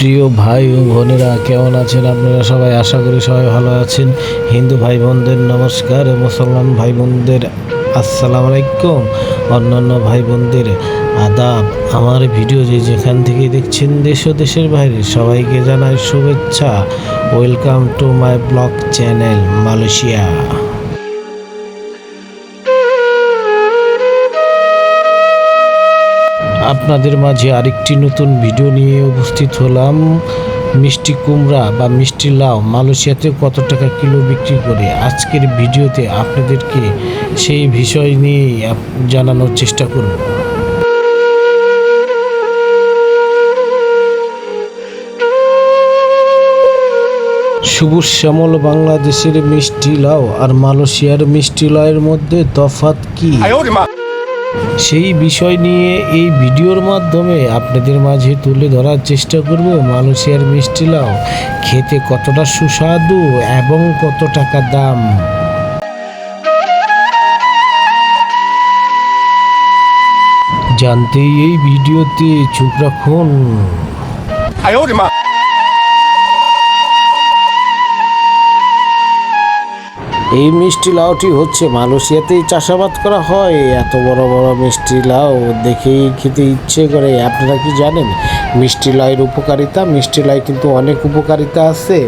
প্রিয় ভাই ও বোনেরা, কেমন আছেন আপনারা সবাই? আশা করি সবাই ভালো আছেন। হিন্দু ভাই বোনদের নমস্কার, মুসলমান ভাই বোনদের আসসালামু আলাইকুম, অন্যান্য ভাই বোনদের আদাব। আমার ভিডিও যেখান থেকে দেখছেন, দেশ ও দেশের বাইরে, সবাইকে জানাই শুভেচ্ছা। Welcome to my blog channel Malaysia. আপনাদের মাঝে আরেকটি নতুন ভিডিও নিয়ে উপস্থিত হলাম। মিষ্টি কুমড়া বা মিষ্টি লাউ মালয়েশিয়াতে কত টাকা কিলো বিক্রি করে, আজকের ভিডিওতে আপনাদেরকে সেই বিষয় নিয়ে জানানোর চেষ্টা করব। সবুজ শ্যামল বাংলাদেশের মিষ্টি লাউ আর মালয়েশিয়ার মিষ্টি লাউয়ের মধ্যে তফাৎ কি, সেই বিষয় নিয়ে এই ভিডিওর মাধ্যমে আপনাদের মাঝে তুলে ধরার চেষ্টা করব। মালয়েশিয়ার মিষ্টি লাউ খেতে কতটা সুস্বাদু এবং কত টাকা দাম। জানতে এই ভিডিওতে চোখ রাখুন। এই মিষ্টি লাউটি হচ্ছে মালয়েশিয়াতেই চাষাবাদ করা হয়। এত বড় বড় মিষ্টি লাউ দেখেই খেতে ইচ্ছে করে। আপনারা কি জানেন মিষ্টি লাউয়ের উপকারিতা? মিষ্টি লাউ কিন্তু অনেক উপকারিতা আছে।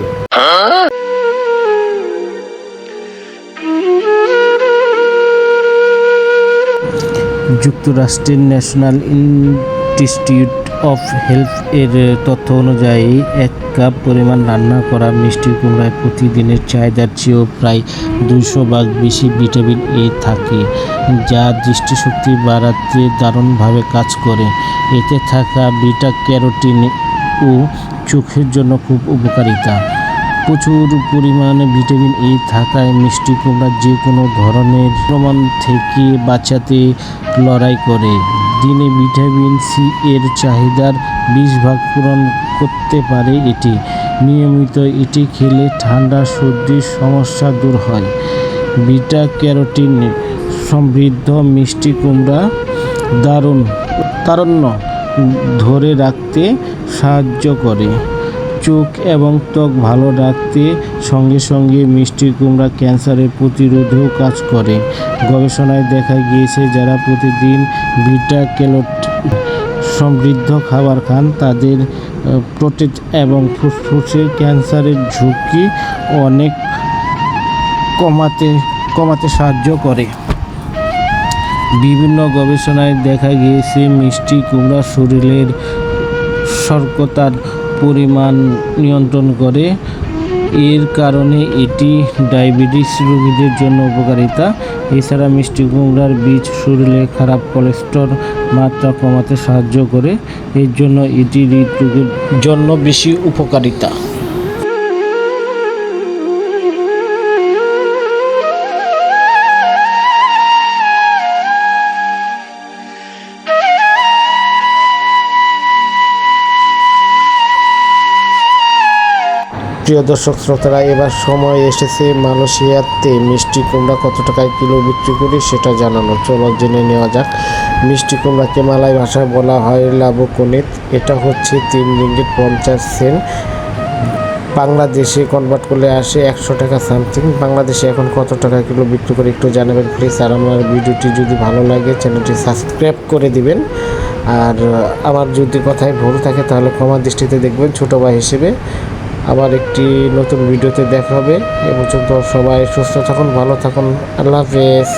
যুক্তরাষ্ট্রের ন্যাশনাল ইনস্টিটিউট অফ হেলথ এর তথ্য অনুযায়ী 1 কাপ পরিমাণ রান্না করা মিষ্টি কুমড়ায় প্রতিদিনের চাহিদার চেয়েও প্রায় 200 ভাগ বেশি ভিটামিন এ থাকে, যা দৃষ্টিশক্তি বাড়াতে দারুণভাবে কাজ করে। এতে থাকা বিটা ক্যারোটিন ও চোখের জন্য খুব উপকারিতা। প্রচুর পরিমাণে ভিটামিন এ থাকায় মিষ্টি কুমড়া যে কোনো ধরনের আক্রমণ থেকে বাঁচাতে লড়াই করে। দিনে ভিটামিন সি এর চাহিদার 20 ভাগ পূরণ করতে পারে এটি। নিয়মিত এটি খেলে ঠান্ডা সর্দির সমস্যা দূর হয়। বিটা ক্যারোটিন সমৃদ্ধ মিষ্টি কুমড়া তারুণ্য ধরে রাখতে সাহায্য করে। চোখ এবং ত্বক ভালো রাখতে সঙ্গে সঙ্গে মিষ্টি কুমড়া ক্যান্সারের প্রতিরোধেও কাজ করে। গবেষণায় দেখা গিয়েছে, যারা প্রতিদিন বিটা ক্যারোটিন সমৃদ্ধ খাবার খান তাদের প্রোস্টেট এবং ফুসফুসের ক্যান্সারের ঝুঁকি অনেক কমাতে সাহায্য করে। বিভিন্ন গবেষণায় দেখা গিয়েছে মিষ্টি কুমড়া শরীরের শর্করার পরিমাণ নিয়ন্ত্রণ করে। এর কারণে এটি ডায়াবেটিস রোগীদের জন্য উপকারিতা। এছাড়া মিষ্টি কুমড়ার বীজ শরীরে খারাপ কোলেস্টেরল মাত্রা কমাতে সাহায্য করে। এর জন্য এটি হৃদরোগের জন্য বেশি উপকারিতা। প্রিয় দর্শক শ্রোতারা, এবার সময় এসেছে মালয়েশিয়াতে মিষ্টি কুমড়া কত টাকায় কিলো বিক্রি করে সেটা জানানো। চলো জেনে নেওয়া যাক। মিষ্টি কুমড়াকে মালয় ভাষায় বলা হয় লাবু কুনিত। এটা হচ্ছে 3 রিঙ্গিট 50 সেন্ট। বাংলাদেশে কনভার্ট করলে আসে 100 টাকা সামথিং। বাংলাদেশে এখন কত টাকা কিলো বিক্রি করে একটু জানাবেন প্লিজ। আর আমার ভিডিওটি যদি ভালো লাগে চ্যানেলটি সাবস্ক্রাইব করে দিবেন। আর আমার যদি কথায় ভুল থাকে তাহলে ক্ষমা দৃষ্টিতে দেখবেন ছোটো ভাই হিসেবে। আবার একটি নতুন ভিডিওতে দেখা হবে। এ পর্যন্ত সবাই সুস্থ থাকুন, ভালো থাকুন। আল্লাহ হাফেজ।